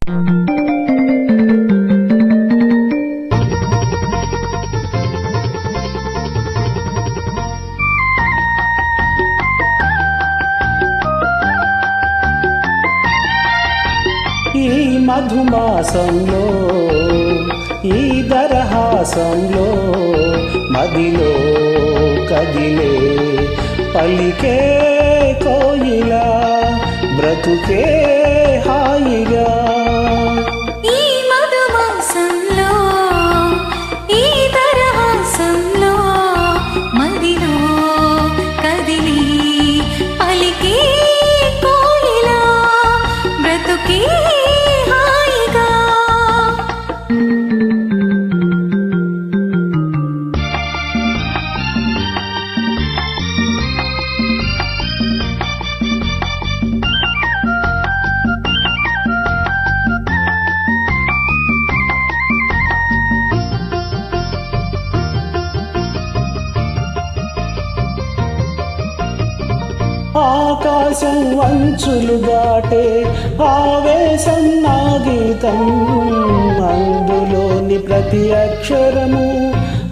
ఈ మధుమాసంలో ఈ దరహాసంలో మదిలో కదిలే పలికే కోయిలా బ్రతుకే హాయిగా. ఈ మధుమాసంలో ఈ దరహాసంలో మదిలో కదిలి పలికే కోయిలా బ్రతుకే హాయిగా. ఆకాశం వంచులు దాటే ఆవేశం నా గీతం, అందులోని ప్రతి అక్షరము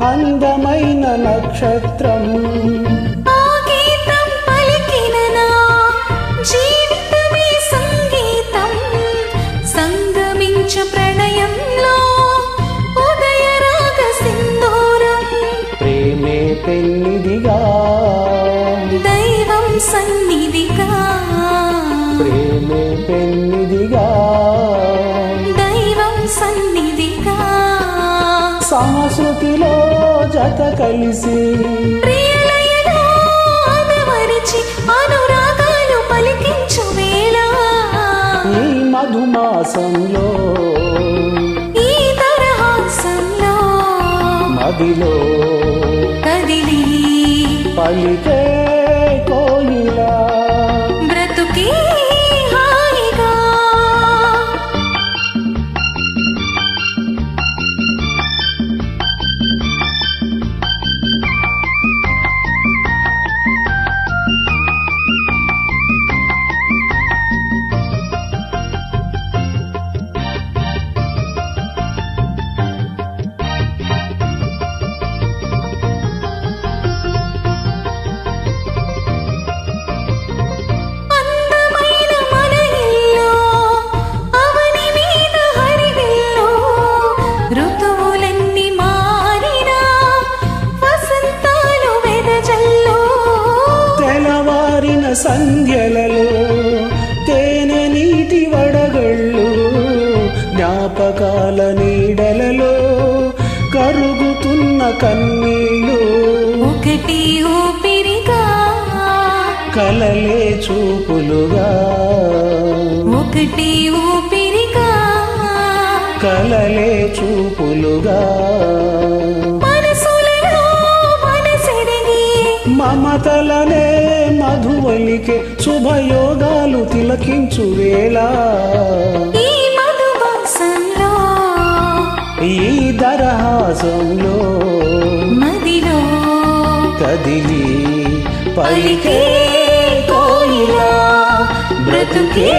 అందమైన నక్షత్రం. ఆ గీతం పలికిన నా జీవితమే సంగీతం, సంగమించ ప్రణయంలో ఉదయ రాగ సింధూరం. ప్రేమే పెన్నిదిగా దైవం సన్నిధిగా, ప్రేమే పెన్నిదిగా దైవం సన్నిధిగా. సంస్కృతిలో జత కలిసి ప్రియలయలో ఆదమరిచి అనురాగాలు పలికించు వేళ. ఈ మధుమాసంలో ఈ దరహాసంలో మదిలో కదిలి పలికే కోయిలా బ్రతుకే హాయిగా. అందమైన మన ఇల్లు అవని మీద హరివిల్లు, ఋతువులన్నీ మారినా వసంతాలు వెదజల్లు. తెల్లవారిన సంధ్యలలో తేనె నీటి వడగళ్ళు, జ్ఞాపకాల నీడలలో కరుగుతున్న కన్నీళ్ళు. ఒకటి ఊపిరిగా కలలే చూపులుగా, ఒకటి ఊపిరిగా కలలే చూపులుగా. మనసులలో మనసెరిగి మమతలనే మధువలికే శుభయోగాలు తిలకించు వేళ. ఈ మధుమాసంలో ఈ దరహాసంలో మదిలో కదిలి పలికే కోయిలా బ్రతుకే